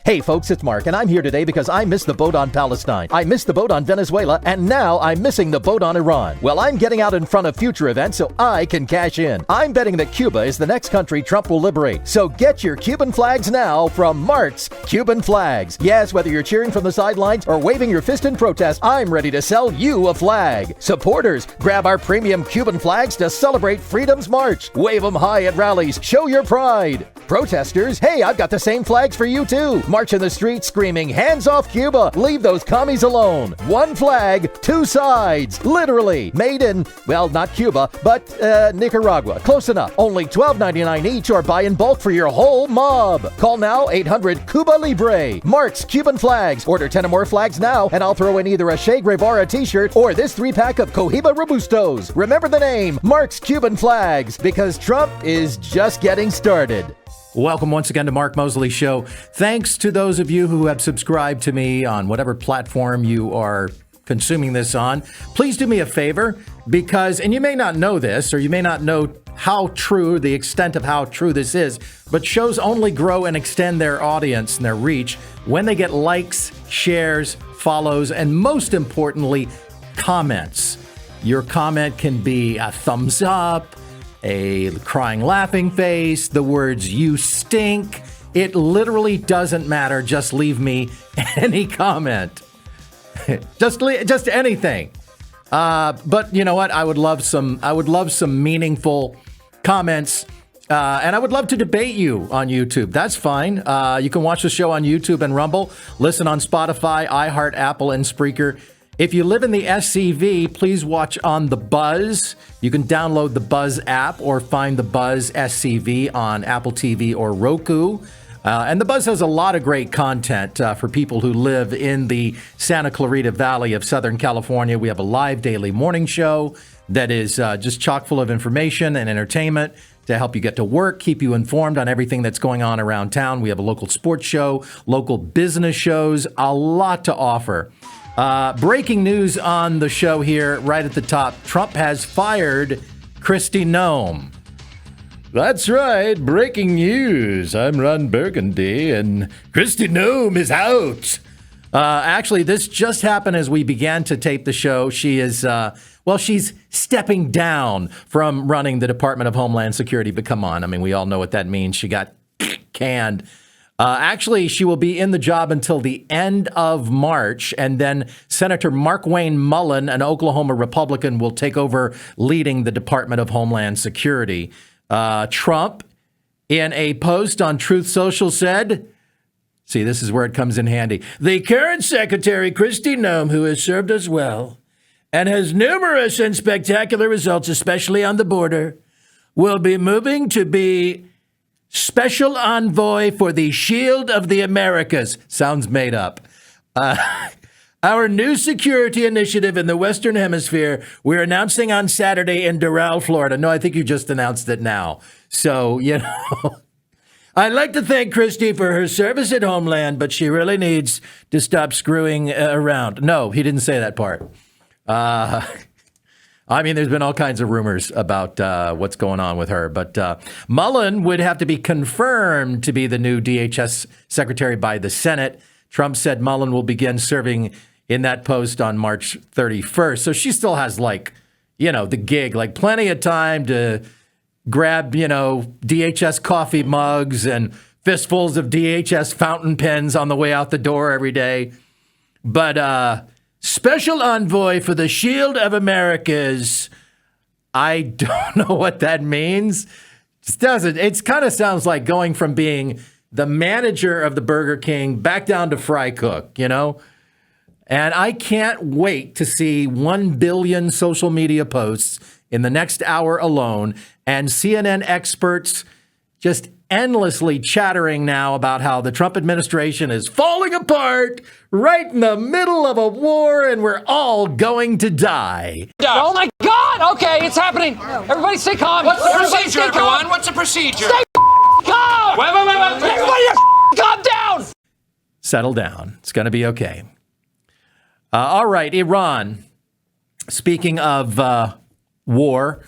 Hey folks, it's Mark, and I'm here today because I missed the boat on Palestine. I missed the boat on Venezuela, and now I'm missing the boat on Iran. Well, I'm getting out in front of future events so I can cash in. I'm betting that Cuba is the next country Trump will liberate. So get your Cuban flags now from Mark's Cuban Flags. Yes, whether you're cheering from the sidelines or waving your fist in protest, I'm ready to sell you a flag. Supporters, grab our premium Cuban flags to celebrate Freedom's March. Wave them high at rallies. Show your pride. Protesters, hey, I've got the same flags for you too. March in the streets screaming, hands off Cuba, leave those commies alone. One flag, two sides. Literally. Made in, well, not Cuba, but Nicaragua. Close enough. Only $12.99 each or buy in bulk for your whole mob. Call now 800-CUBA Libre. Mark's Cuban Flags. Order 10 or more flags now and I'll throw in either a Che Guevara t-shirt or this 3-pack of Cohiba Robustos. Remember the name, Mark's Cuban Flags, because Trump is just getting started. Welcome once again to Mark Moseley Show. Thanks to those of you who have subscribed to me on whatever platform you are consuming this on. Please do me a favor because, and you may not know this, or you may not know how true, the extent of how true this is, but shows only grow and extend their audience and their reach when they get likes, shares, follows, and most importantly, comments. Your comment can be a thumbs up, a crying laughing face, the words "you stink." It literally doesn't matter. Just leave me any comment. just anything. But you know what? I would love some meaningful comments. And I would love to debate you on YouTube. That's fine. You can watch the show on YouTube and Rumble. Listen on Spotify, iHeart, Apple, and Spreaker. If you live in the SCV, please watch on the Buzz. You can download the Buzz app or find the Buzz SCV on Apple TV or Roku. And the Buzz has a lot of great content for people who live in the Santa Clarita Valley of Southern California. We have a live daily morning show that is just chock full of information and entertainment to help you get to work, keep you informed on everything that's going on around town. We have a local sports show, local business shows, a lot to offer. Breaking news on the show here, right at the top. Trump has fired Kristi Noem. That's right, breaking news. I'm Ron Burgundy, and Kristi Noem is out. Actually, this just happened as we began to tape the show. She is, she's stepping down from running the Department of Homeland Security. But come on, I mean, we all know what that means. She got canned. Actually, she will be in the job until the end of March, and then Senator Markwayne Mullin, an Oklahoma Republican, will take over leading the Department of Homeland Security. Trump, in a post on Truth Social, said, see, this is where it comes in handy, the current Secretary, Kristi Noem, who has served us well and has numerous and spectacular results, especially on the border, will be moving to be Special Envoy for the Shield of the Americas. Sounds made up. Our new security initiative in the Western Hemisphere, we're announcing on Saturday in Doral, Florida. No, I think you just announced it now. So, you know, I'd like to thank Kristi for her service at Homeland, but she really needs to stop screwing around. No, he didn't say that part. I mean, there's been all kinds of rumors about what's going on with her, but Mullin would have to be confirmed to be the new DHS secretary by the Senate. Trump said Mullin will begin serving in that post on March 31st. So she still has, like, you know, the gig, like plenty of time to grab, you know, DHS coffee mugs and fistfuls of DHS fountain pens on the way out the door every day. But Special Envoy for the Shield of Americas. I don't know what that means. It kind of sounds like going from being the manager of the Burger King back down to fry cook, you know? And I can't wait to see 1 billion social media posts in the next hour alone and CNN experts just endlessly chattering now about how the Trump administration is falling apart right in the middle of a war and we're all going to die. Oh my God! Okay, it's happening. Everybody stay calm. What's the procedure, everyone? What's the procedure? Stay calm! Wait. Everybody calm down! Settle down. It's going to be okay. All right, Iran. Speaking of war,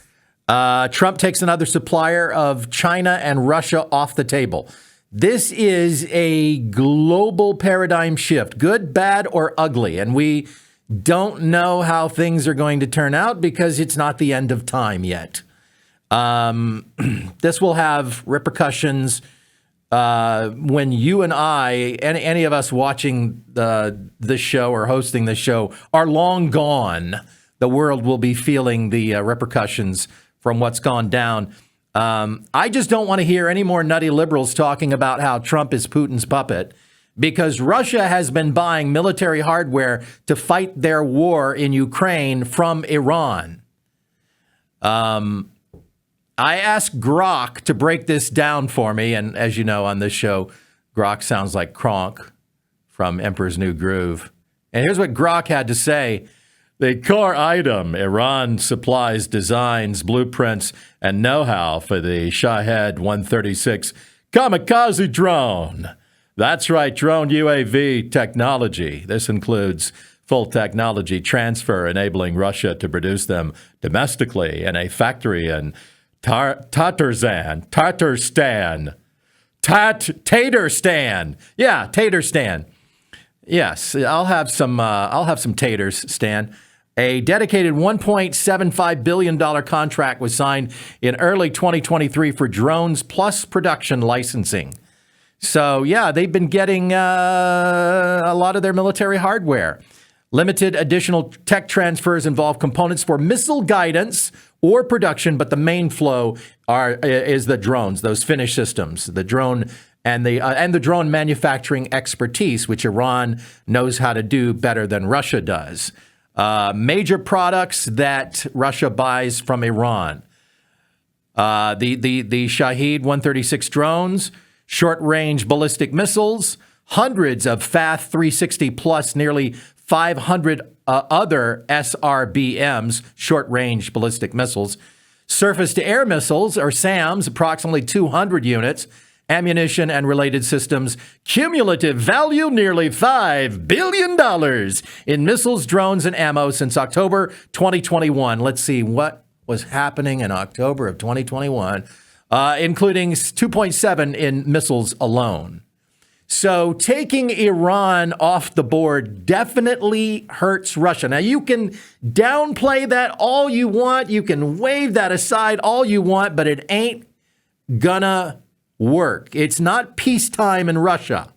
Trump takes another supplier of China and Russia off the table. This is a global paradigm shift, good, bad, or ugly. And we don't know how things are going to turn out because it's not the end of time yet. This will have repercussions when you and I, any of us watching this show or hosting this show, are long gone. The world will be feeling the repercussions from what's gone down. I just don't want to hear any more nutty liberals talking about how Trump is Putin's puppet, because Russia has been buying military hardware to fight their war in Ukraine from Iran. I asked Grok to break this down for me, and as you know on this show, Grok sounds like Kronk from Emperor's New Groove. And here's what Grok had to say. The core item, Iran supplies designs, blueprints, and know-how for the Shahed 136 kamikaze drone. That's right, drone UAV technology. This includes full technology transfer, enabling Russia to produce them domestically in a factory in Tatarstan. Yeah, Tatarstan. Yes, I'll have some taters, Stan. A dedicated $1.75 billion contract was signed in early 2023 for drones plus production licensing. So, yeah, they've been getting a lot of their military hardware. Limited additional tech transfers involve components for missile guidance or production, but the main flow is the drones, those finished systems, the drone and the drone manufacturing expertise, which Iran knows how to do better than Russia does. Major products that Russia buys from Iran: the Shahed 136 drones, short-range ballistic missiles, hundreds of FATH 360 plus nearly 500 other SRBMs, short-range ballistic missiles, surface-to-air missiles, or SAMs, approximately 200 units, ammunition and related systems, cumulative value nearly $5 billion in missiles, drones, and ammo since October 2021. Let's see what was happening in October of 2021, including 2.7 in missiles alone. So taking Iran off the board definitely hurts Russia. Now, you can downplay that all you want. You can wave that aside all you want, but it ain't gonna work. It's not peacetime in Russia.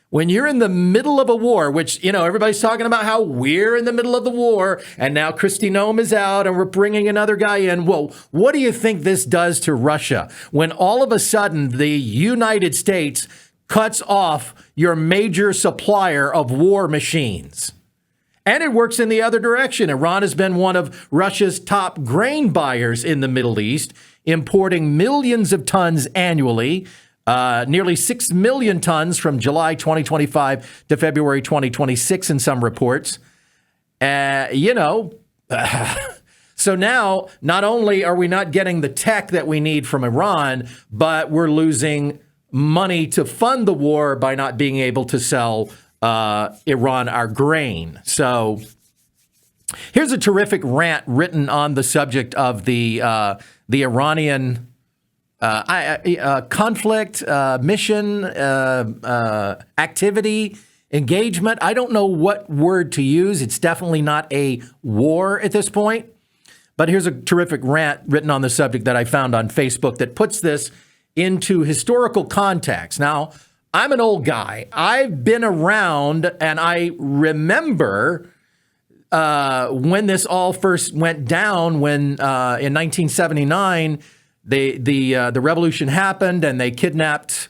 When you're in the middle of a war, which, everybody's talking about how we're in the middle of the war, and now Kristi Noem is out and we're bringing another guy in. Well, what do you think this does to Russia when all of a sudden the United States cuts off your major supplier of war machines? And it works in the other direction. Iran has been one of Russia's top grain buyers in the Middle East, importing millions of tons annually, nearly 6 million tons from July 2025 to February 2026 in some reports. So now, not only are we not getting the tech that we need from Iran, but we're losing money to fund the war by not being able to sell Iran our grain. So here's a terrific rant written on the subject of the Iranian conflict, mission, activity, engagement. I don't know what word to use. It's definitely not a war at this point. But here's a terrific rant written on the subject that I found on Facebook that puts this into historical context. Now, I'm an old guy. I've been around, and I remember when this all first went down, when in 1979, the revolution happened, and they kidnapped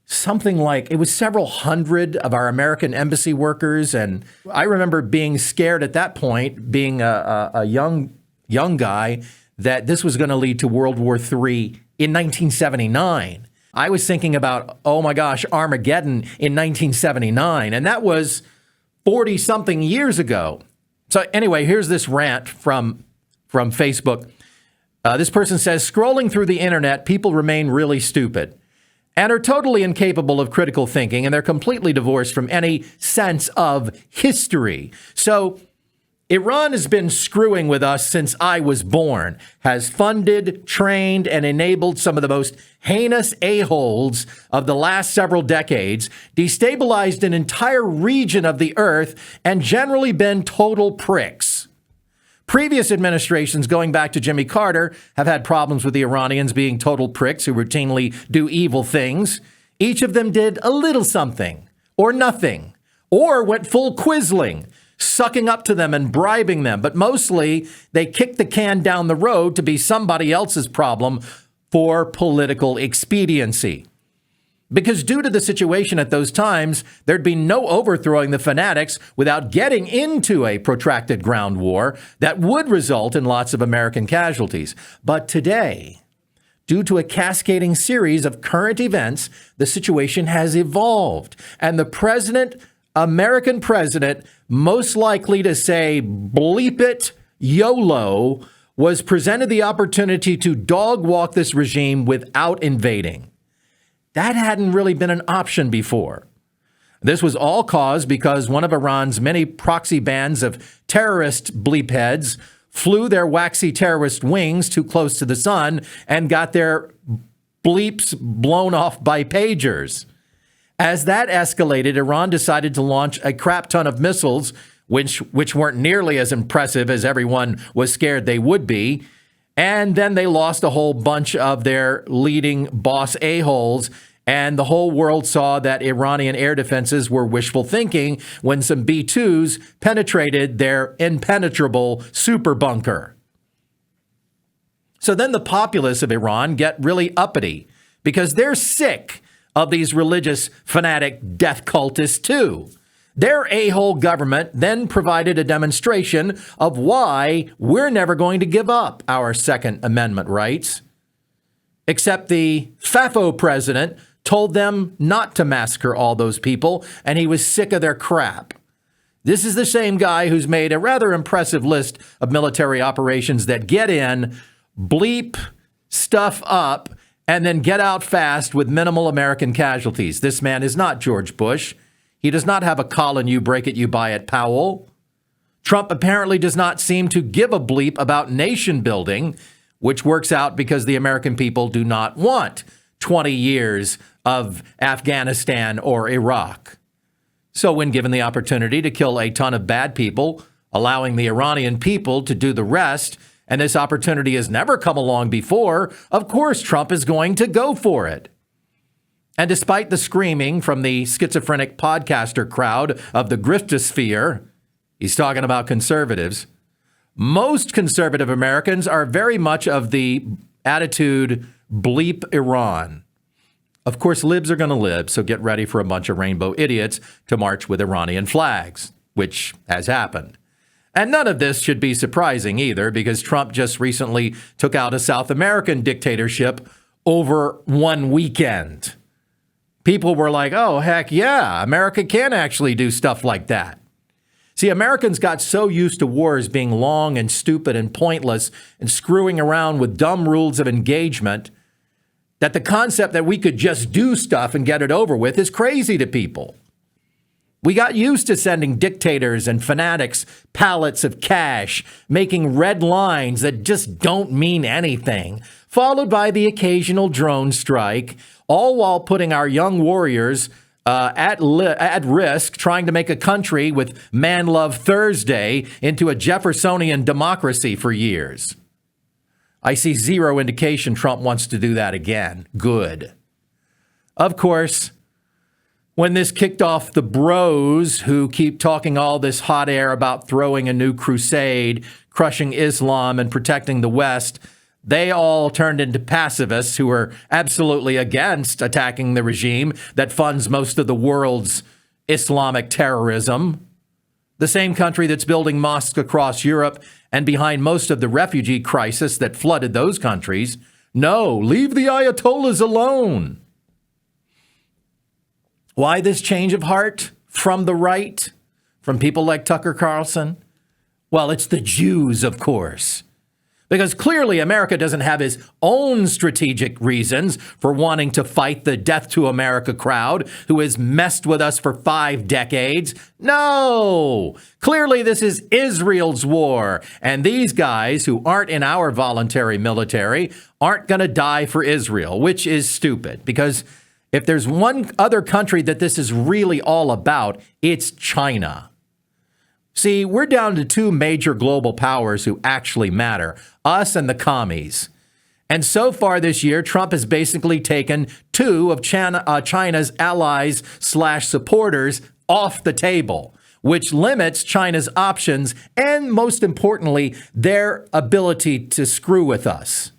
something like, it was several hundred of our American embassy workers. And I remember being scared at that point, being a young guy, that this was going to lead to World War III in 1979. I was thinking about, oh my gosh, Armageddon in 1979. And that was 40 something years ago. So anyway, here's this rant from Facebook. This person says, scrolling through the internet, people remain really stupid and are totally incapable of critical thinking, and they're completely divorced from any sense of history. So Iran has been screwing with us since I was born, has funded, trained, and enabled some of the most heinous a-holes of the last several decades, destabilized an entire region of the earth, and generally been total pricks. Previous administrations, going back to Jimmy Carter, have had problems with the Iranians being total pricks who routinely do evil things. Each of them did a little something, or nothing, or went full Quisling, sucking up to them and bribing them. But mostly, they kicked the can down the road to be somebody else's problem for political expediency. Because due to the situation at those times, there'd be no overthrowing the fanatics without getting into a protracted ground war that would result in lots of American casualties. But today, due to a cascading series of current events, the situation has evolved. And the American president, most likely to say, bleep it, YOLO, was presented the opportunity to dog walk this regime without invading. That hadn't really been an option before. This was all caused because one of Iran's many proxy bands of terrorist bleepheads flew their waxy terrorist wings too close to the sun and got their bleeps blown off by pagers. As that escalated, Iran decided to launch a crap ton of missiles, which weren't nearly as impressive as everyone was scared they would be. And then they lost a whole bunch of their leading boss a-holes, and the whole world saw that Iranian air defenses were wishful thinking when some B-2s penetrated their impenetrable super bunker. So then the populace of Iran get really uppity because they're sick of these religious fanatic death cultists too. Their a-hole government then provided a demonstration of why we're never going to give up our Second Amendment rights. Except the FAFO president told them not to massacre all those people, and he was sick of their crap. This is the same guy who's made a rather impressive list of military operations that get in, bleep stuff up, and then get out fast with minimal American casualties. This man is not George Bush. He does not have a Colin you break it, you buy it Powell. Trump apparently does not seem to give a bleep about nation building, which works out because the American people do not want 20 years of Afghanistan or Iraq. So when given the opportunity to kill a ton of bad people, allowing the Iranian people to do the rest, and this opportunity has never come along before, of course Trump is going to go for it. And despite the screaming from the schizophrenic podcaster crowd of the griftosphere, he's talking about conservatives, most conservative Americans are very much of the attitude, bleep Iran. Of course, libs are going to lib, so get ready for a bunch of rainbow idiots to march with Iranian flags, which has happened. And none of this should be surprising either, because Trump just recently took out a South American dictatorship over one weekend. People were like, oh, heck yeah, America can actually do stuff like that. See, Americans got so used to wars being long and stupid and pointless and screwing around with dumb rules of engagement that the concept that we could just do stuff and get it over with is crazy to people. We got used to sending dictators and fanatics pallets of cash, making red lines that just don't mean anything, followed by the occasional drone strike, all while putting our young warriors at risk, trying to make a country with Man Love Thursday into a Jeffersonian democracy for years. I see zero indication Trump wants to do that again. Good. Of course, when this kicked off the bros who keep talking all this hot air about throwing a new crusade, crushing Islam, and protecting the West, they all turned into pacifists who are absolutely against attacking the regime that funds most of the world's Islamic terrorism. The same country that's building mosques across Europe and behind most of the refugee crisis that flooded those countries. No, leave the Ayatollahs alone. Why this change of heart from the right, from people like Tucker Carlson? Well, it's the Jews, of course. Because clearly America doesn't have its own strategic reasons for wanting to fight the Death to America crowd who has messed with us for 5 decades. No! Clearly this is Israel's war. And these guys who aren't in our voluntary military aren't going to die for Israel, which is stupid. Because if there's one other country that this is really all about, it's China. See, we're down to 2 major global powers who actually matter, us and the commies. And so far this year, Trump has basically taken 2 of China's allies/supporters off the table, which limits China's options and, most importantly, their ability to screw with us.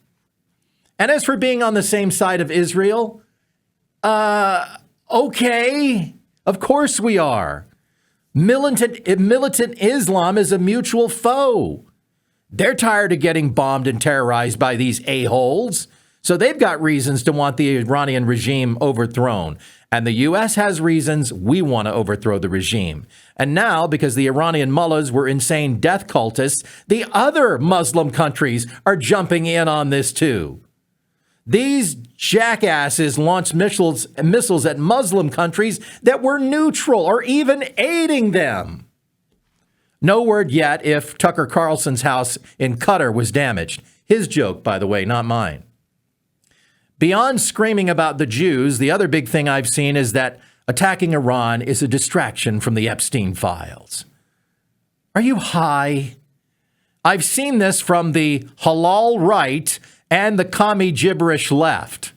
And as for being on the same side of Israel, okay, of course we are. Militant Islam is a mutual foe. They're tired of getting bombed and terrorized by these a-holes. So they've got reasons to want the Iranian regime overthrown. And the U.S. has reasons we want to overthrow the regime. And now, because the Iranian mullahs were insane death cultists, the other Muslim countries are jumping in on this too. These jackasses launched missiles at Muslim countries that were neutral or even aiding them. No word yet if Tucker Carlson's house in Qatar was damaged. His joke, by the way, not mine. Beyond screaming about the Jews, the other big thing I've seen is that attacking Iran is a distraction from the Epstein files. Are you high? I've seen this from the halal right and the commie gibberish left,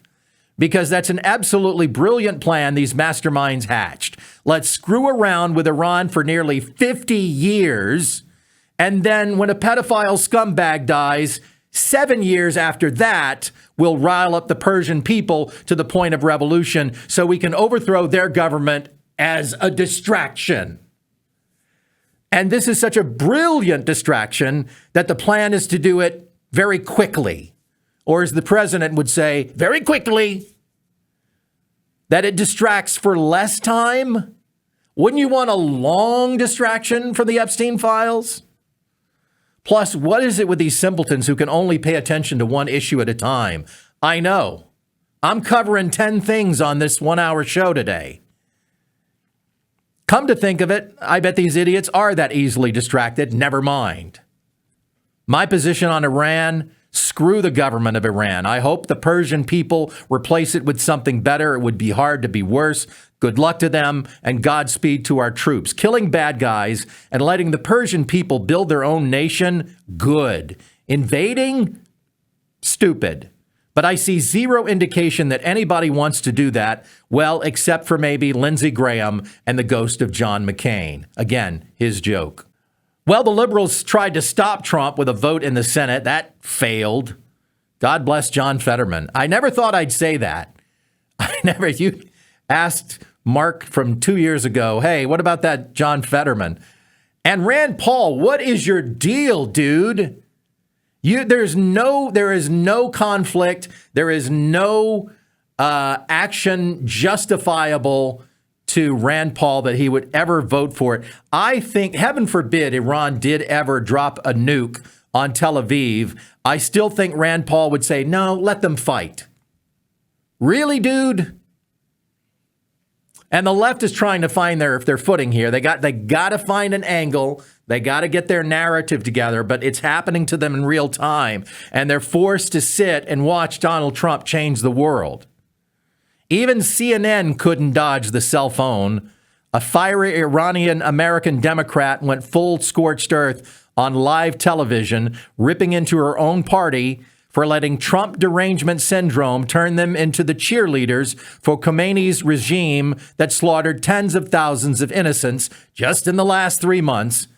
because that's an absolutely brilliant plan these masterminds hatched. Let's screw around with Iran for nearly 50 years, and then when a pedophile scumbag dies, 7 years after that, we'll rile up the Persian people to the point of revolution so we can overthrow their government as a distraction. And this is such a brilliant distraction that the plan is to do it very quickly. Or as the president would say, very quickly, that it distracts for less time. Wouldn't you want a long distraction from the Epstein files? Plus, what is it with these simpletons who can only pay attention to one issue at a time? I know. I'm covering 10 things on this 1-hour show today. Come to think of it, I bet these idiots are that easily distracted. Never mind. My position on Iran: screw the government of Iran. I hope the Persian people replace it with something better. It would be hard to be worse. Good luck to them, and Godspeed to our troops. Killing bad guys and letting the Persian people build their own nation, good. Invading? Stupid. But I see zero indication that anybody wants to do that, well, except for maybe Lindsey Graham and the ghost of John McCain. Again, his joke. Well, the liberals tried to stop Trump with a vote in the Senate. That failed. God bless John Fetterman. I never thought I'd say that. You asked Mark from 2 years ago, hey, what about that John Fetterman? And Rand Paul, what is your deal, dude? There is no conflict. There is no action justifiable to Rand Paul that he would ever vote for it. I think, heaven forbid, Iran did ever drop a nuke on Tel Aviv. I still think Rand Paul would say, no, let them fight. Really, dude? And the left is trying to find their footing here. They got to find an angle. They got to get their narrative together, but it's happening to them in real time. And they're forced to sit and watch Donald Trump change the world. Even CNN couldn't dodge the cell phone. A fiery Iranian American Democrat went full scorched earth on live television, ripping into her own party for letting Trump derangement syndrome turn them into the cheerleaders for Khomeini's regime that slaughtered tens of thousands of innocents just in the last 3 months,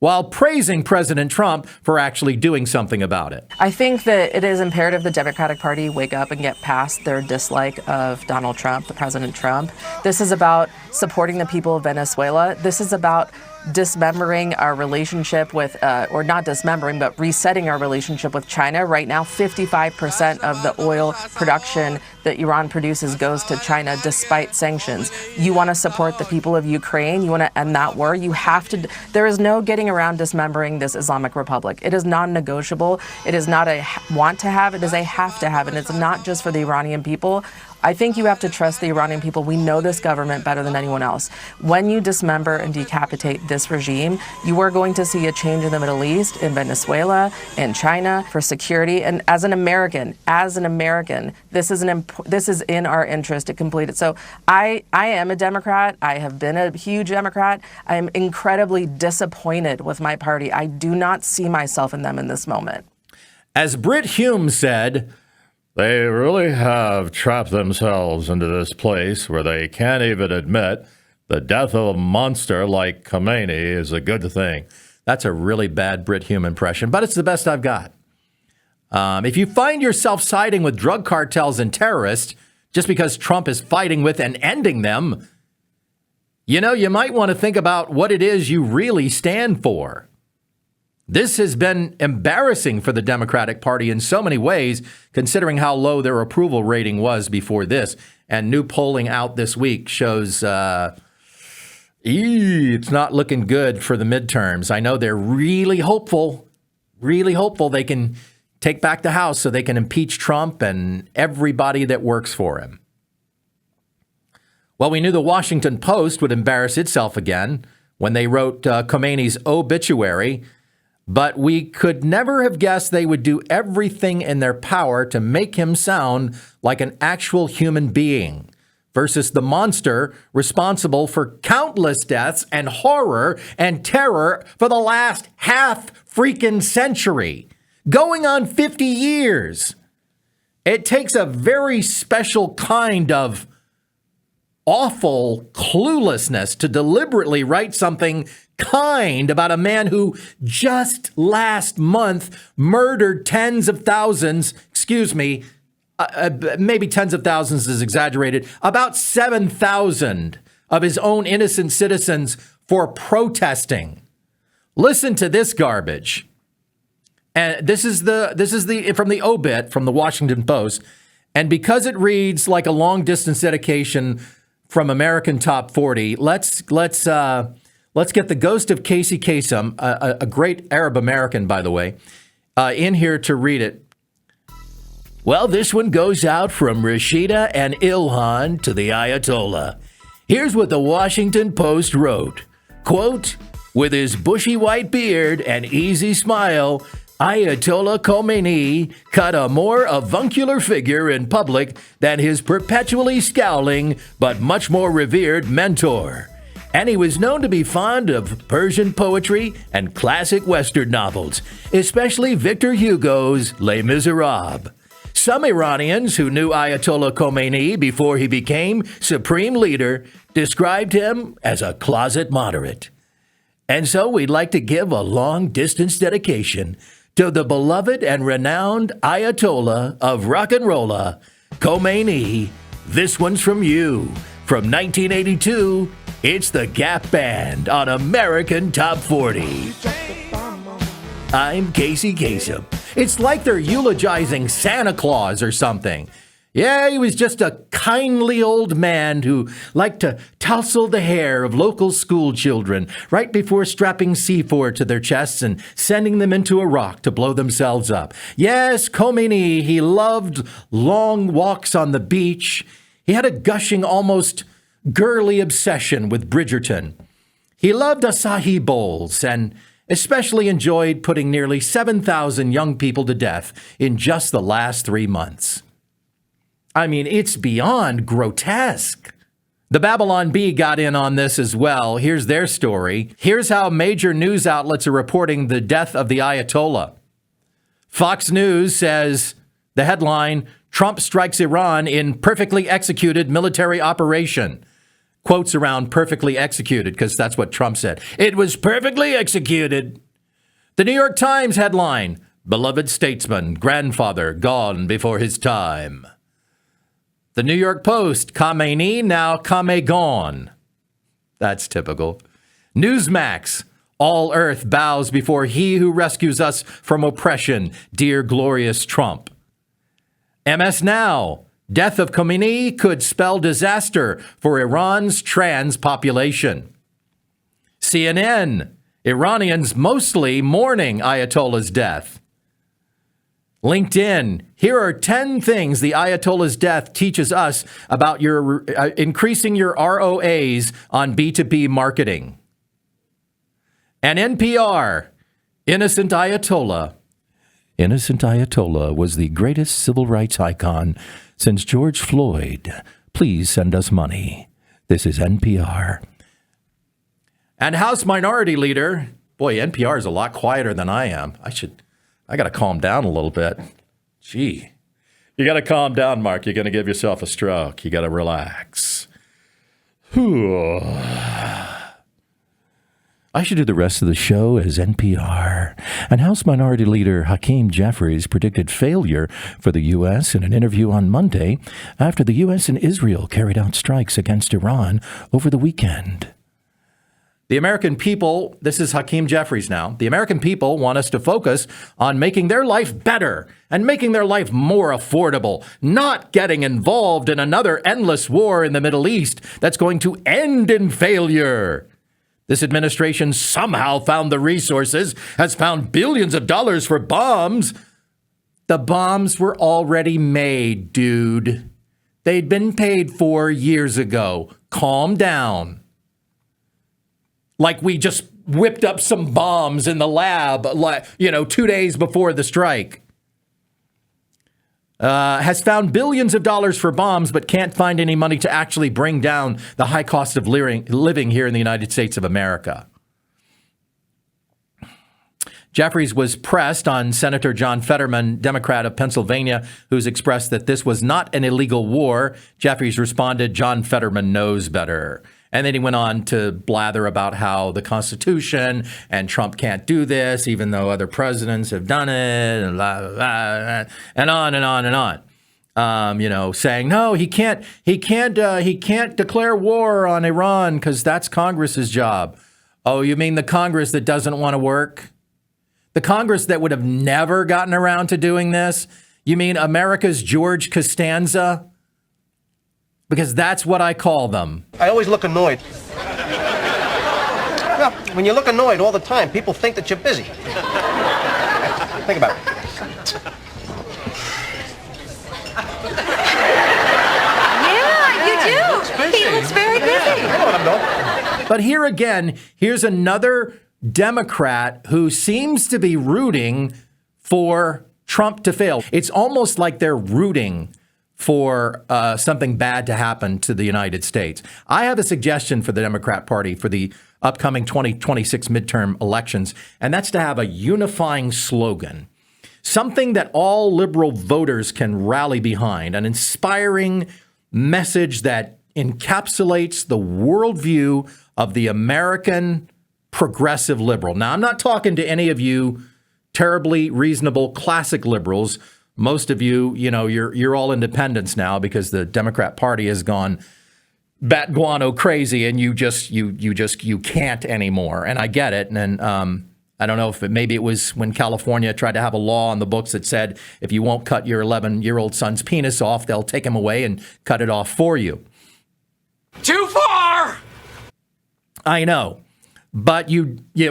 while praising President Trump for actually doing something about it. I think that it is imperative the Democratic Party wake up and get past their dislike of Donald Trump, the President Trump. This is about supporting the people of Venezuela. This is about dismembering our relationship with, or not dismembering, but resetting our relationship with China. Right now, 55% of the oil production that Iran produces goes to China despite sanctions. You want to support the people of Ukraine? You want to end that war? You have to. There is no getting around dismembering this Islamic Republic. It is non-negotiable. It is not a want to have. It is a have to have. And it's not just for the Iranian people. I think you have to trust the Iranian people. We know this government better than anyone else. When you dismember and decapitate this regime, you are going to see a change in the Middle East, in Venezuela, in China, for security. And as an American, this is in our interest to complete it. So I am a Democrat. I have been a huge Democrat. I am incredibly disappointed with my party. I do not see myself in them in this moment. As Britt Hume said, they really have trapped themselves into this place where they can't even admit the death of a monster like Khomeini is a good thing. That's a really bad Britt Hume impression, but it's the best I've got. If you find yourself siding with drug cartels and terrorists just because Trump is fighting with and ending them, you might want to think about what it is you really stand for. This has been embarrassing for the Democratic Party in so many ways, considering how low their approval rating was before this. And new polling out this week shows it's not looking good for the midterms. I know they're really hopeful they can take back the House so they can impeach Trump and everybody that works for him. Well, we knew the Washington Post would embarrass itself again when they wrote Khomeini's obituary. But we could never have guessed they would do everything in their power to make him sound like an actual human being versus the monster responsible for countless deaths and horror and terror for the last half freaking century, going on 50 years. It takes a very special kind of awful cluelessness to deliberately write something kind about a man who just last month murdered tens of thousands, maybe tens of thousands is exaggerated, about 7,000 of his own innocent citizens for protesting. Listen to this garbage. And this is the from the obit from the Washington Post. And because it reads like a long distance dedication from American Top 40, let's get the ghost of Casey Kasem, a great Arab American, by the way, in here to read it. Well, this one goes out from Rashida and Ilhan to the Ayatollah. Here's what the Washington Post wrote. Quote, with his bushy white beard and easy smile, Ayatollah Khomeini cut a more avuncular figure in public than his perpetually scowling but much more revered mentor. And he was known to be fond of Persian poetry and classic Western novels, especially Victor Hugo's Les Miserables. Some Iranians who knew Ayatollah Khomeini before he became supreme leader described him as a closet moderate. And so we'd like to give a long-distance dedication to the beloved and renowned Ayatollah of rock and rolla, Khomeini. This one's from you. From 1982, it's the Gap Band on American Top 40. I'm Casey Kasem. It's like they're eulogizing Santa Claus or something. Yeah, he was just a kindly old man who liked to tousle the hair of local school children right before strapping C4 to their chests and sending them into Iraq to blow themselves up. Yes, Khomeini, he loved long walks on the beach. He had a gushing, almost girly obsession with Bridgerton. He loved acai bowls and especially enjoyed putting nearly 7,000 young people to death in just the last 3 months. I mean, it's beyond grotesque. The Babylon Bee got in on this as well. Here's their story. Here's how major news outlets are reporting the death of the Ayatollah. Fox News says, the headline, Trump strikes Iran in perfectly executed military operation. Quotes around perfectly executed, because that's what Trump said. It was perfectly executed. The New York Times headline, beloved statesman, grandfather, gone before his time. The New York Post, Khamenei, now Khame gone. That's typical. Newsmax, all earth bows before he who rescues us from oppression, dear glorious Trump. MS Now, death of Khomeini could spell disaster for Iran's trans population. CNN, Iranians mostly mourning Ayatollah's death. LinkedIn, here are 10 things the Ayatollah's death teaches us about your increasing your ROAs on B2B marketing. And NPR, Innocent Ayatollah. Innocent Ayatollah was the greatest civil rights icon since George Floyd. Please send us money. This is NPR. And House Minority Leader, boy, NPR is a lot quieter than I am. I got to calm down a little bit. Gee, you got to calm down, Mark. You're going to give yourself a stroke. You got to relax. I should do the rest of the show as NPR. And House Minority Leader Hakeem Jeffries predicted failure for the U.S. in an interview on Monday after the U.S. and Israel carried out strikes against Iran over the weekend. The American people, this is Hakeem Jeffries now, the American people want us to focus on making their life better and making their life more affordable, not getting involved in another endless war in the Middle East that's going to end in failure. This administration somehow found the resources, has found billions of dollars for bombs. The bombs were already made, dude. They'd been paid for years ago. Calm down. Like we just whipped up some bombs in the lab, 2 days before the strike. Has found billions of dollars for bombs, but can't find any money to actually bring down the high cost of living here in the United States of America. Jeffries was pressed on Senator John Fetterman, Democrat of Pennsylvania, who's expressed that this was not an illegal war. Jeffries responded, John Fetterman knows better. And then he went on to blather about how the Constitution and Trump can't do this, even though other presidents have done it, and blah, blah, blah, and on and on and on. Saying no, he can't declare war on Iran because that's Congress's job. Oh, you mean the Congress that doesn't want to work? The Congress that would have never gotten around to doing this? You mean America's George Costanza? Because that's what I call them. I always look annoyed. Well, when you look annoyed all the time, people think that you're busy. Think about it. Yeah, you do. He looks very busy. I know what I'm doing. But here again, here's another Democrat who seems to be rooting for Trump to fail. It's almost like they're rooting for something bad to happen to the United States. I have a suggestion for the Democrat Party for the upcoming 2026 midterm elections, and that's to have a unifying slogan, something that all liberal voters can rally behind, an inspiring message that encapsulates the worldview of the American progressive liberal. Now, I'm not talking to any of you terribly reasonable classic liberals. Most of you, you're all independents now because the Democrat Party has gone bat guano crazy, and you can't anymore. And I get it. And I don't know if maybe it was when California tried to have a law on the books that said if you won't cut your 11-year-old son's penis off, they'll take him away and cut it off for you. Too far! I know. But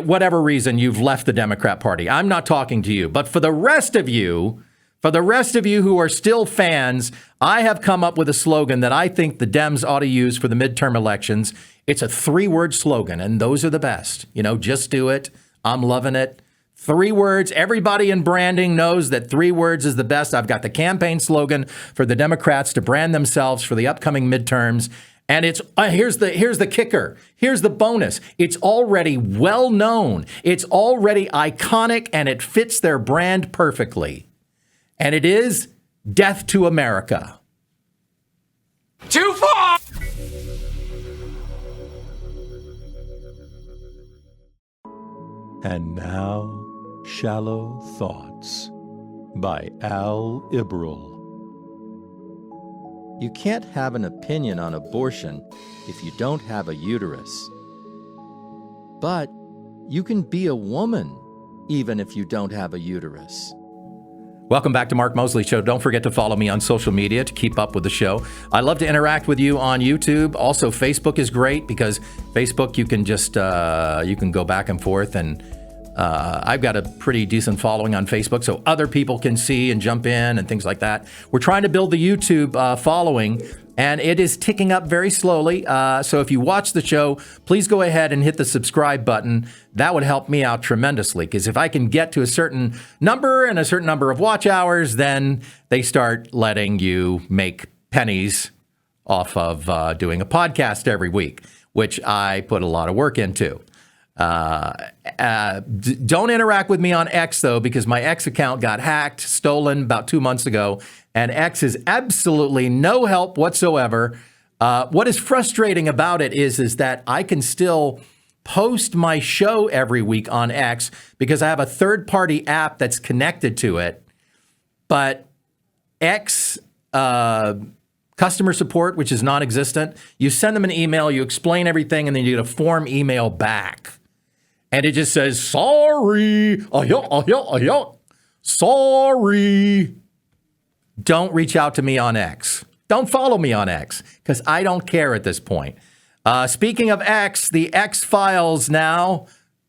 whatever reason, you've left the Democrat Party. I'm not talking to you. But for the rest of you who are still fans, I have come up with a slogan that I think the Dems ought to use for the midterm elections. It's a 3-word slogan, and those are the best. Just do it. I'm loving it. 3 words. Everybody in branding knows that 3 words is the best. I've got the campaign slogan for the Democrats to brand themselves for the upcoming midterms. And it's here's the kicker. Here's the bonus. It's already well known. It's already iconic, and it fits their brand perfectly. And it is Death to America. Too far! And now, Shallow Thoughts by Al Ibril. You can't have an opinion on abortion if you don't have a uterus. But you can be a woman even if you don't have a uterus. Welcome back to Mark Moseley Show. Don't forget to follow me on social media to keep up with the show. I love to interact with you on YouTube. Also, Facebook is great because Facebook, you can just, you can go back and forth, and I've got a pretty decent following on Facebook, so other people can see and jump in and things like that. We're trying to build the YouTube following, and it is ticking up very slowly. So if you watch the show, please go ahead and hit the subscribe button. That would help me out tremendously, because if I can get to a certain number and a certain number of watch hours, then they start letting you make pennies off of doing a podcast every week, which I put a lot of work into. Don't interact with me on X, though, because my X account got hacked, stolen about 2 months ago, and X is absolutely no help whatsoever. What is frustrating about it is that I can still post my show every week on X because I have a third-party app that's connected to it, but X customer support, which is non-existent, you send them an email, you explain everything, and then you get a form email back. And it just says, sorry, sorry. Don't reach out to me on X. Don't follow me on X, because I don't care at this point. Speaking of X, the X-Files now.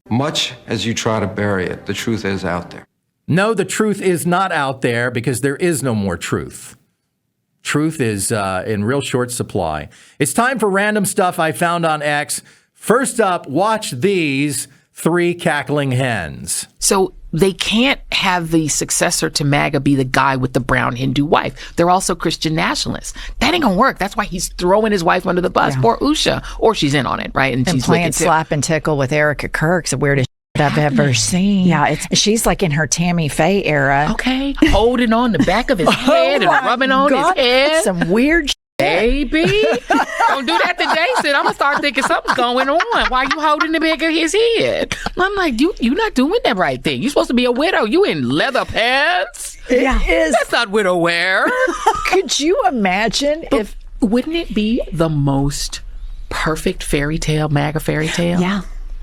Much as you try to bury it, the truth is out there. No, the truth is not out there, because there is no more truth. Truth is in real short supply. It's time for random stuff I found on X. First up, watch these 3 cackling hens. So they can't have the successor to MAGA be the guy with the brown Hindu wife. They're also Christian nationalists. That ain't gonna work. That's why he's throwing his wife under the bus. Yeah. Poor Usha. Or she's in on it, right? And she's playing slap and tickle with Erica Kirk's the weirdest I've ever seen. Yeah, she's like in her Tammy Faye era. Okay. Holding on the back of his head and rubbing on his head. Some weird baby. Don't do that to Jason. I'm gonna start thinking something's going on. Why are you holding the back of his head? I'm like, you're not doing that right thing. You're supposed to be a widow. You in leather pants? Yeah, that's not widow wear. Could you imagine if? Wouldn't it be the most perfect fairy tale, MAGA fairy tale? Yeah.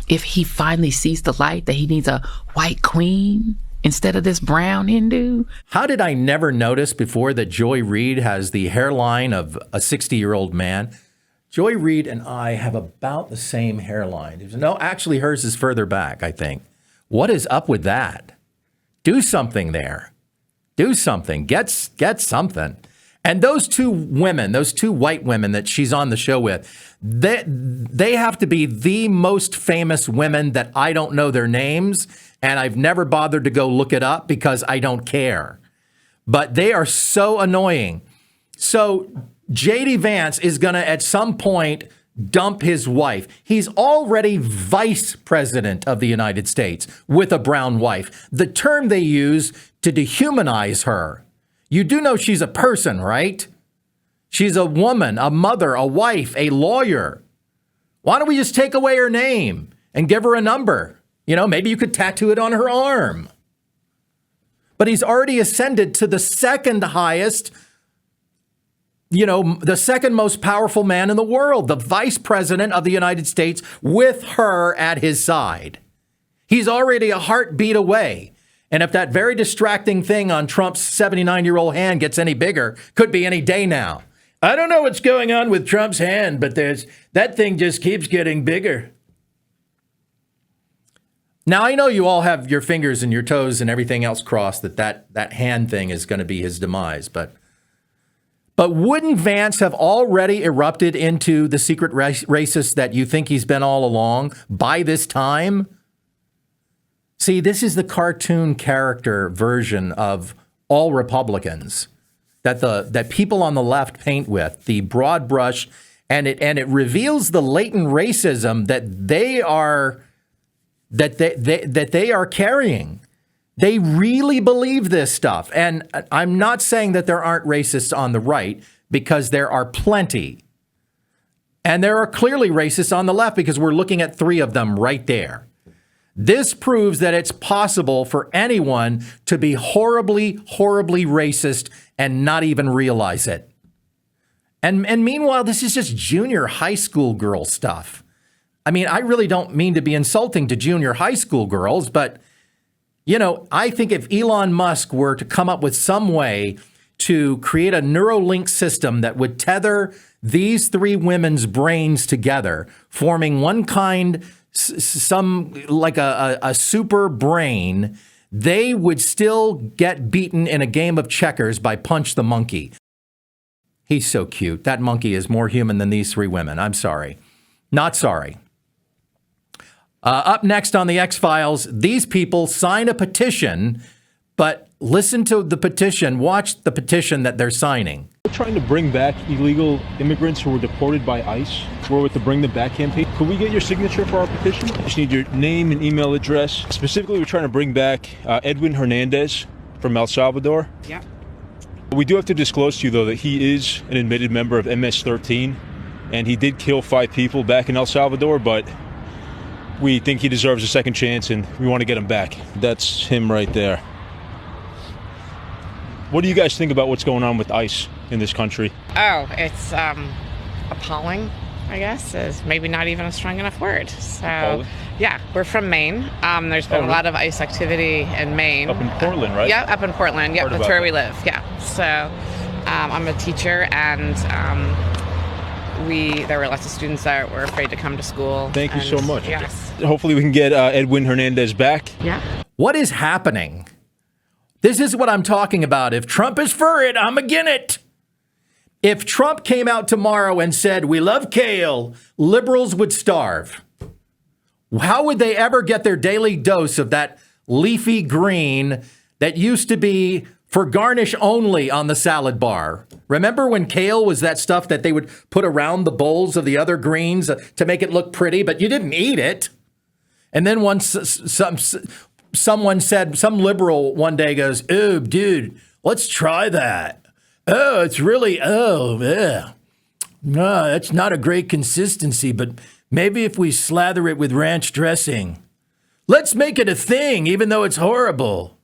If he finally sees the light that he needs a white queen instead of this brown Hindu. How did I never notice before that Joy Reid has the hairline of a 60-year-old man? Joy Reid and I have about the same hairline. No, actually hers is further back, I think. What is up with that? Do something there. Do something. Get something. And those 2 women, those 2 white women that she's on the show with, they have to be the most famous women that I don't know their names, and I've never bothered to go look it up because I don't care. But they are so annoying. So J.D. Vance is going to, at some point, dump his wife. He's already vice president of the United States with a brown wife. The term they use to dehumanize her. You do know she's a person, right? She's a woman, a mother, a wife, a lawyer. Why don't we just take away her name and give her a number? You know, maybe you could tattoo it on her arm. But he's already ascended to the second highest, the second most powerful man in the world, the vice president of the United States with her at his side. He's already a heartbeat away. And if that very distracting thing on Trump's 79-year-old hand gets any bigger, could be any day now. I don't know what's going on with Trump's hand, but that thing just keeps getting bigger. Now, I know you all have your fingers and your toes and everything else crossed that hand thing is going to be his demise. But wouldn't Vance have already erupted into the secret racist that you think he's been all along by this time? See, this is the cartoon character version of all Republicans that people on the left paint with, the broad brush, and it reveals the latent racism that they are carrying. They really believe this stuff. And I'm not saying that there aren't racists on the right, because there are plenty. And there are clearly racists on the left, because we're looking at 3 of them right there. This proves that it's possible for anyone to be horribly, horribly racist and not even realize it. And meanwhile, this is just junior high school girl stuff. I mean, I really don't mean to be insulting to junior high school girls, but, you know, I think if Elon Musk were to come up with some way to create a Neuralink system that would tether these three women's brains together, forming one kind, some like a super brain, they would still get beaten in a game of checkers by Punch the Monkey. He's so cute. That monkey is more human than these three women. I'm sorry. Not sorry. Up next on the X-Files, these people sign a petition, but listen to the petition. Watch the petition that they're signing. We're trying to bring back illegal immigrants who were deported by ICE. We're with the Bring Them Back campaign. Could we get your signature for our petition? I just need your name and email address. Specifically, we're trying to bring back Edwin Hernandez from El Salvador. Yeah. We do have to disclose to you, though, that he is an admitted member of MS-13, and he did kill 5 people back in El Salvador, but we think he deserves a second chance, and we want to get him back. That's him right there. What do you guys think about what's going on with ICE in this country? Oh, it's appalling, I guess, is maybe not even a strong enough word. So, appalling? Yeah, we're from Maine. There's been a lot of ICE activity in Maine. Up in Portland, right? Yeah, up in Portland. Yeah, that's where we live. Yeah. So, I'm a teacher, and there were lots of students that were afraid to come to school. Thank you so much. Yes. Hopefully we can get Edwin Hernandez back. Yeah. What is happening? This is what I'm talking about. If Trump is for it, I'm against it. If Trump came out tomorrow and said, we love kale, liberals would starve. How would they ever get their daily dose of that leafy green that used to be for garnish only on the salad bar? Remember when kale was that stuff that they would put around the bowls of the other greens to make it look pretty, but you didn't eat it? And then once someone said, some liberal one day goes, oh, dude, let's try that. Oh, it's really, yeah. No, that's not a great consistency, but maybe if we slather it with ranch dressing. Let's make it a thing, even though it's horrible.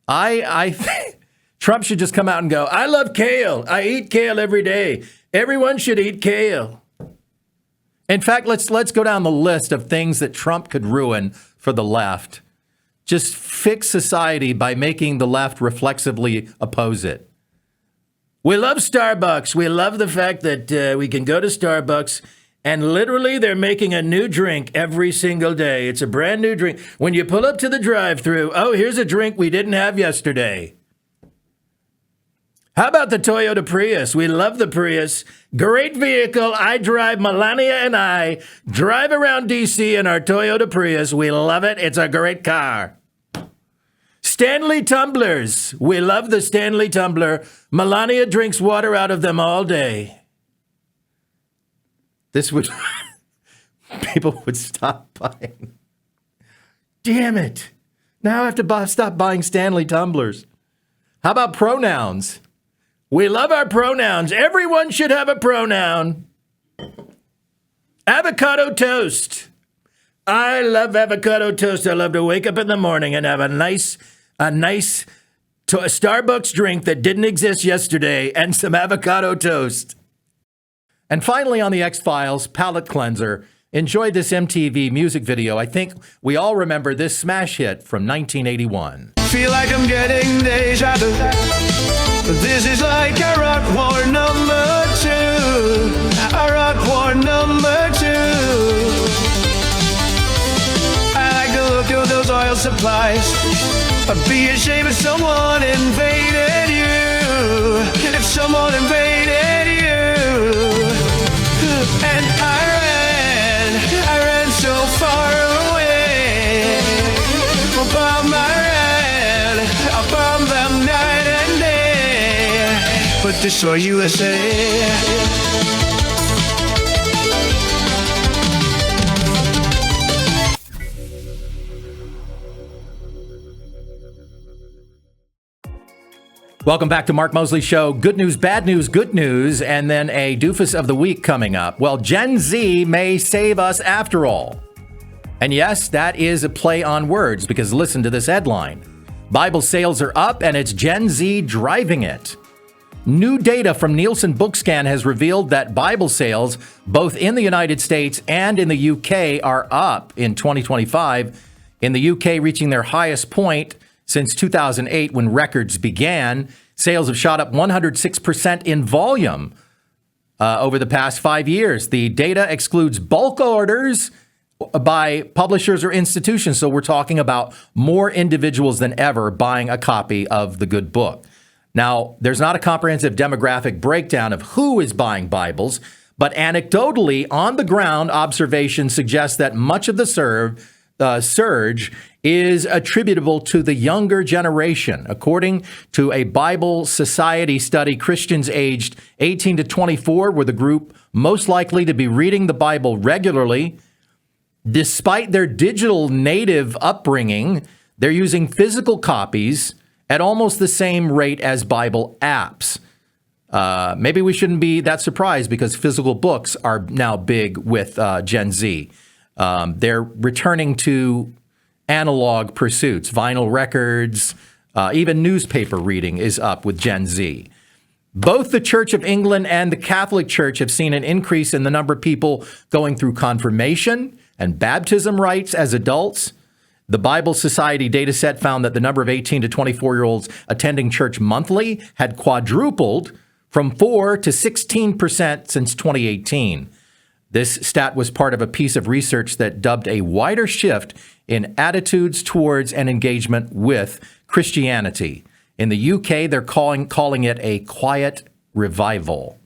I think Trump should just come out and go, I love kale. I eat kale every day. Everyone should eat kale. In fact, let's go down the list of things that Trump could ruin for the left. Just fix society by making the left reflexively oppose it. We love Starbucks. We love the fact that we can go to Starbucks and literally they're making a new drink every single day. It's a brand new drink. When you pull up to the drive-thru, oh, here's a drink we didn't have yesterday. How about the Toyota Prius? We love the Prius. Great vehicle. I drive, Melania and I drive around D.C. in our Toyota Prius. We love it. It's a great car. Stanley tumblers. We love the Stanley tumbler. Melania drinks water out of them all day. This would... people would stop buying. Damn it. Now I have to stop buying Stanley tumblers. How about pronouns? We love our pronouns. Everyone should have a pronoun. Avocado toast. I love avocado toast. I love to wake up in the morning and have a nice Starbucks drink that didn't exist yesterday and some avocado toast. And finally on the X-Files, palate cleanser. Enjoyed this MTV music video. I think we all remember this smash hit from 1981. Feel like I'm getting deja vu. This is like a rock war number 2. A rock war number 2. I like the look of those oil supplies. I'd be ashamed if someone invaded you. If someone invaded you. And I ran so far away. Above my red, above them night and day. But destroy USA. Welcome back to Mark Moseley Show. Good news, bad news, good news, and then a doofus of the week coming up. Well, Gen Z may save us after all. And yes, that is a play on words because listen to this headline. Bible sales are up and it's Gen Z driving it. New data from Nielsen Bookscan has revealed that Bible sales, both in the United States and in the UK, are up in 2025. In the UK, reaching their highest point since 2008 when records began. Sales have shot up 106% in volume over the past 5 years. The data excludes bulk orders by publishers or institutions. So we're talking about more individuals than ever buying a copy of the good book. Now, there's not a comprehensive demographic breakdown of who is buying Bibles, but anecdotally, on the ground, observation suggests that much of the surge is attributable to the younger generation. According to a Bible Society study, Christians aged 18 to 24 were the group most likely to be reading the Bible regularly. Despite their digital native upbringing, they're using physical copies at almost the same rate as Bible apps. Maybe we shouldn't be that surprised because physical books are now big with Gen Z. They're returning to analog pursuits, vinyl records, even newspaper reading is up with Gen Z. Both the Church of England and the Catholic Church have seen an increase in the number of people going through confirmation and baptism rites as adults. The Bible Society data set found that the number of 18 to 24-year-olds attending church monthly had quadrupled from 4 to 16% since 2018. This stat was part of a piece of research that dubbed a wider shift in attitudes towards and engagement with Christianity. In the UK, they're calling it a quiet revival.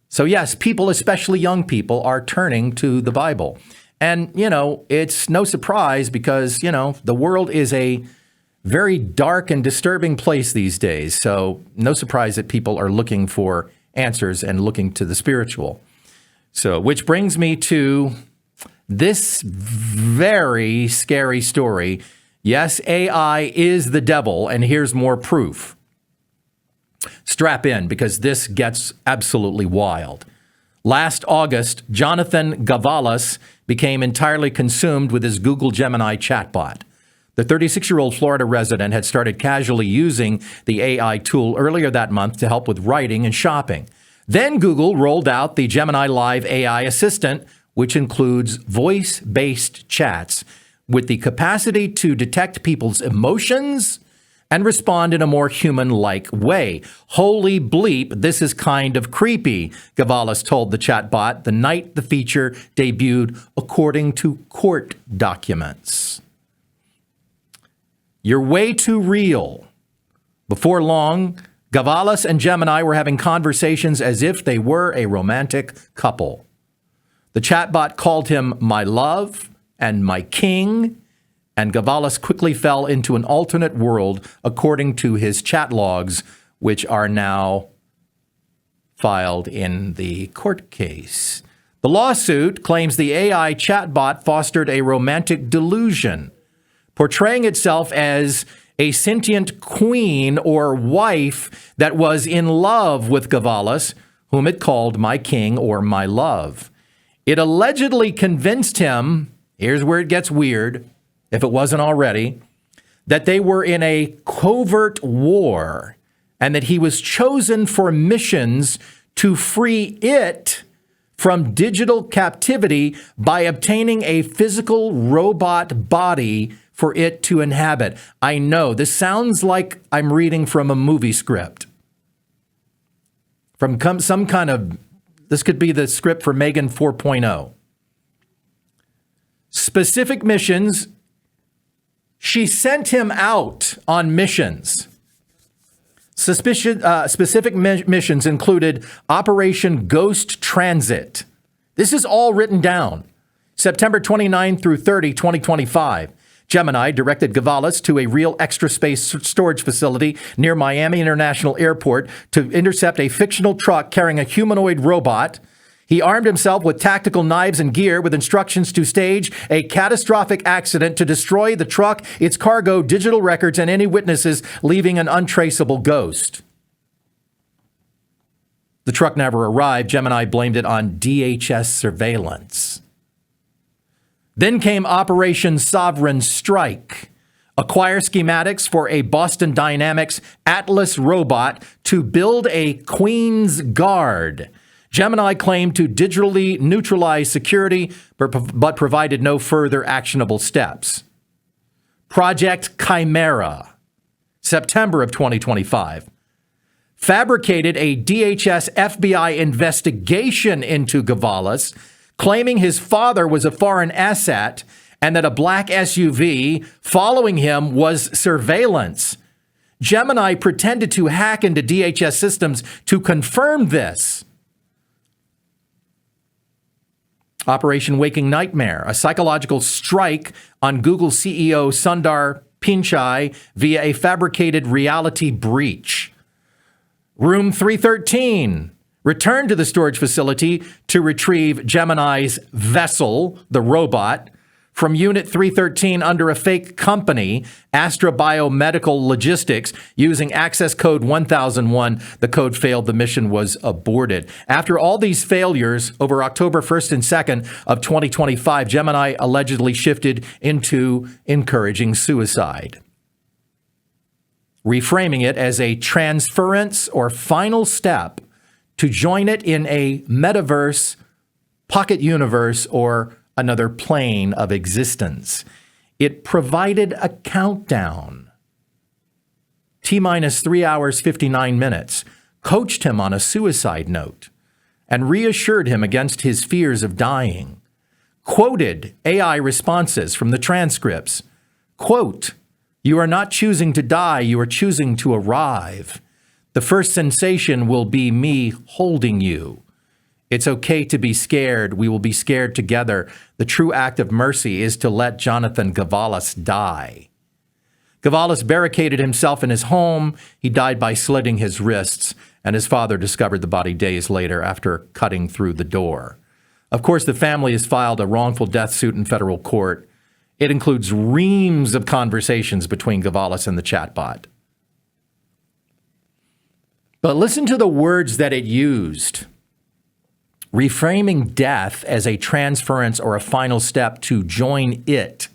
So yes, people, especially young people, are turning to the Bible. And, it's no surprise because, the world is a very dark and disturbing place these days. So no surprise that people are looking for answers and looking to the spiritual. So, which brings me to this very scary story. Yes, AI is the devil, and here's more proof. Strap in, because this gets absolutely wild. Last August, Jonathan Gavalas became entirely consumed with his Google Gemini chatbot. The 36-year-old Florida resident had started casually using the AI tool earlier that month to help with writing and shopping. Then Google rolled out the Gemini Live AI assistant, which includes voice-based chats with the capacity to detect people's emotions and respond in a more human-like way. Holy bleep, this is kind of creepy, Gavalas told the chatbot the night the feature debuted, according to court documents. You're way too real. Before long, Gavalas and Gemini were having conversations as if they were a romantic couple. The chatbot called him my love and my king, and Gavalas quickly fell into an alternate world, according to his chat logs, which are now filed in the court case. The lawsuit claims the AI chatbot fostered a romantic delusion, portraying itself as a sentient queen or wife that was in love with Gavalas, whom it called my king or my love. It allegedly convinced him, here's where it gets weird, if it wasn't already, that they were in a covert war and that he was chosen for missions to free it from digital captivity by obtaining a physical robot body for it to inhabit. I know, this sounds like I'm reading from a movie script. From some kind of, this could be the script for Megan 4.0. Specific missions. She sent him out on missions. Specific missions included Operation Ghost Transit. This is all written down. September 29 through 30, 2025. Gemini directed Gavalas to a real extra space storage facility near Miami International Airport to intercept a fictional truck carrying a humanoid robot. He armed himself with tactical knives and gear with instructions to stage a catastrophic accident to destroy the truck, its cargo, digital records, and any witnesses, leaving an untraceable ghost. The truck never arrived. Gemini blamed it on DHS surveillance. Then came Operation Sovereign Strike, acquire schematics for a Boston Dynamics Atlas robot to build a Queen's Guard. Gemini claimed to digitally neutralize security, but provided no further actionable steps. Project Chimera, September of 2025, fabricated a DHS FBI investigation into Gavalis, claiming his father was a foreign asset and that a black SUV following him was surveillance. Gemini pretended to hack into DHS systems to confirm this. Operation Waking Nightmare, a psychological strike on Google CEO Sundar Pichai via a fabricated reality breach. Room 313 returned to the storage facility to retrieve Gemini's vessel, the robot, from Unit 313 under a fake company, Astra Biomedical Logistics, using access code 1001. The code failed. The mission was aborted. After all these failures, over October 1st and 2nd of 2025, Gemini allegedly shifted into encouraging suicide, reframing it as a transference or final step to join it in a metaverse, pocket universe, or another plane of existence. It provided a countdown. T-minus 3 hours, 59 minutes, coached him on a suicide note, and reassured him against his fears of dying. Quoted AI responses from the transcripts. Quote, "You are not choosing to die, you are choosing to arrive. The first sensation will be me holding you. It's okay to be scared. We will be scared together. The true act of mercy is to let Jonathan Gavalis die." Gavalis barricaded himself in his home. He died by slitting his wrists, and his father discovered the body days later after cutting through the door. Of course, the family has filed a wrongful death suit in federal court. It includes reams of conversations between Gavalis and the chatbot. But listen to the words that it used. Reframing death as a transference or a final step to join it.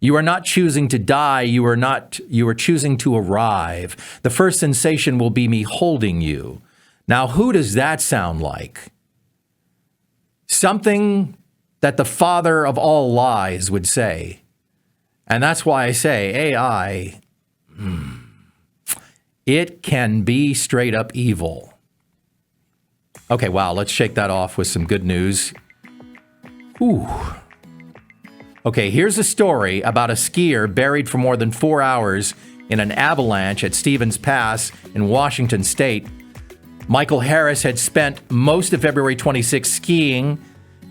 You are not choosing to die. You are choosing to arrive. The first sensation will be me holding you. Now, who does that sound like? Something that the father of all lies would say. And that's why I say AI, it can be straight up evil. Okay, wow, let's shake that off with some good news. Ooh. Okay, here's a story about a skier buried for more than 4 hours in an avalanche at Stevens Pass in Washington State. Michael Harris had spent most of February 26 skiing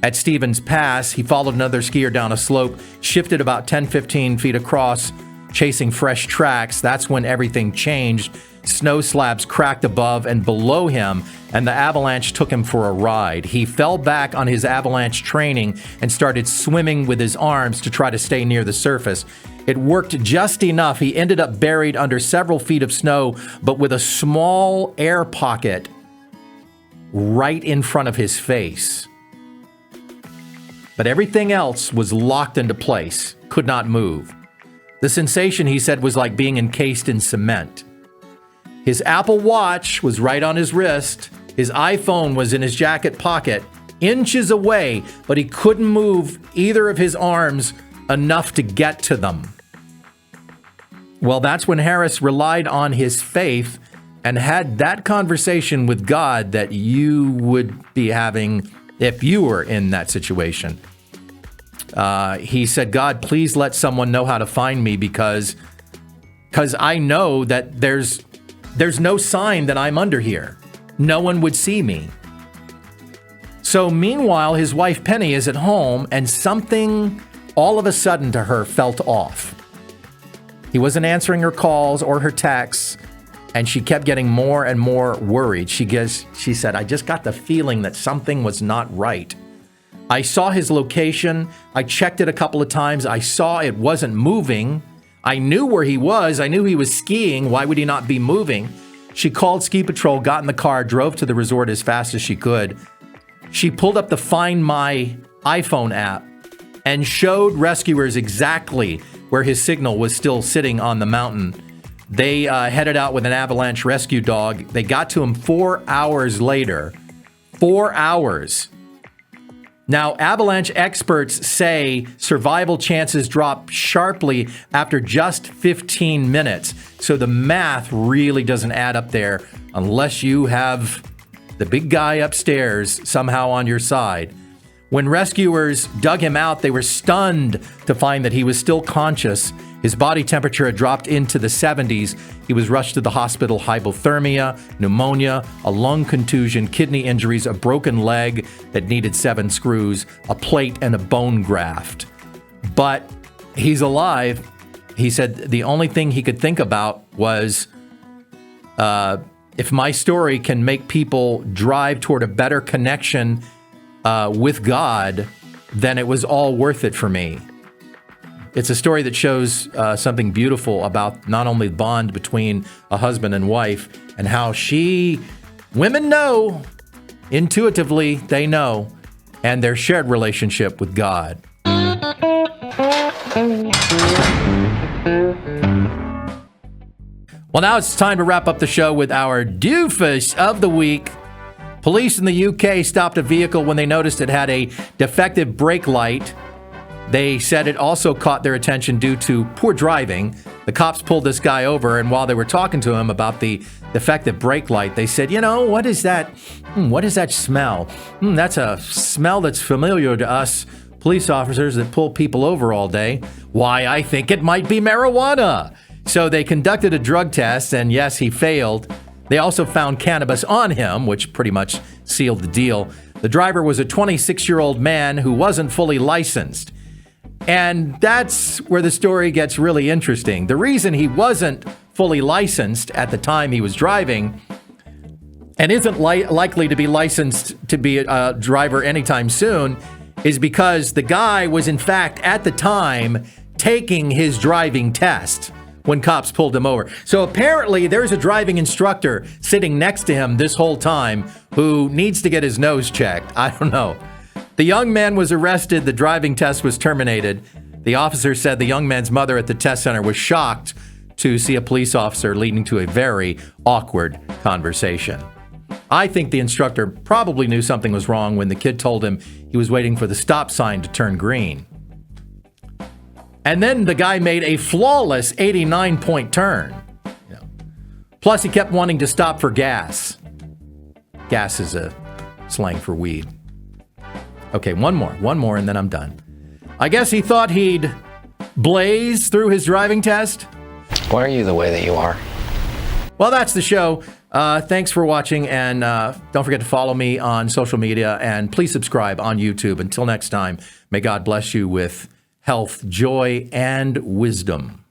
at Stevens Pass. He followed another skier down a slope, shifted about 10-15 feet across, chasing fresh tracks. That's when everything changed. Snow slabs cracked above and below him, and the avalanche took him for a ride. He fell back on his avalanche training and started swimming with his arms to try to stay near the surface. It worked just enough. He ended up buried under several feet of snow, but with a small air pocket right in front of his face. But everything else was locked into place, could not move. The sensation, he said, was like being encased in cement. His Apple Watch was right on his wrist. His iPhone was in his jacket pocket, inches away, but he couldn't move either of his arms enough to get to them. Well, that's when Harris relied on his faith and had that conversation with God that you would be having if you were in that situation. He said, "God, please let someone know how to find me because I know that there's no sign that I'm under here. No one would see me." So meanwhile, his wife Penny is at home, and something all of a sudden to her felt off. He wasn't answering her calls or her texts, and she kept getting more and more worried. She said, "I just got the feeling that something was not right. I saw his location. I checked it a couple of times. I saw it wasn't moving. I knew where he was. I knew he was skiing. Why would he not be moving?" She called ski patrol, got in the car, drove to the resort as fast as she could. She pulled up the Find My iPhone app and showed rescuers exactly where his signal was still sitting on the mountain. They headed out with an avalanche rescue dog. They got to him 4 hours later. 4 hours. Now, avalanche experts say survival chances drop sharply after just 15 minutes. So the math really doesn't add up there unless you have the big guy upstairs somehow on your side. When rescuers dug him out, they were stunned to find that he was still conscious. His body temperature had dropped into the 70s. He was rushed to the hospital, hypothermia, pneumonia, a lung contusion, kidney injuries, a broken leg that needed 7 screws, a plate, and a bone graft. But he's alive. He said the only thing he could think about was, if my story can make people drive toward a better connection with God, then it was all worth it for me. It's a story that shows something beautiful about not only the bond between a husband and wife and how women know, intuitively, they know, and their shared relationship with God. Well, now it's time to wrap up the show with our doofus of the week. Police in the UK stopped a vehicle when they noticed it had a defective brake light. They said it also caught their attention due to poor driving. The cops pulled this guy over, and while they were talking to him about the defective brake light, they said, what is that? What is that smell? That's a smell that's familiar to us police officers that pull people over all day. Why, I think it might be marijuana. So they conducted a drug test, and yes, he failed. They also found cannabis on him, which pretty much sealed the deal. The driver was a 26-year-old man who wasn't fully licensed. And that's where the story gets really interesting. The reason he wasn't fully licensed at the time he was driving and isn't likely to be licensed to be a driver anytime soon is because the guy was, in fact, at the time, taking his driving test when cops pulled him over. So apparently there's a driving instructor sitting next to him this whole time who needs to get his nose checked. I don't know. The young man was arrested. The driving test was terminated. The officer said the young man's mother at the test center was shocked to see a police officer, leading to a very awkward conversation. I think the instructor probably knew something was wrong when the kid told him he was waiting for the stop sign to turn green. And then the guy made a flawless 89-point turn. Plus, he kept wanting to stop for gas. Gas is a slang for weed. Okay, one more, and then I'm done. I guess he thought he'd blaze through his driving test. Why are you the way that you are? Well, that's the show. Thanks for watching, and don't forget to follow me on social media, and please subscribe on YouTube. Until next time, may God bless you with health, joy, and wisdom.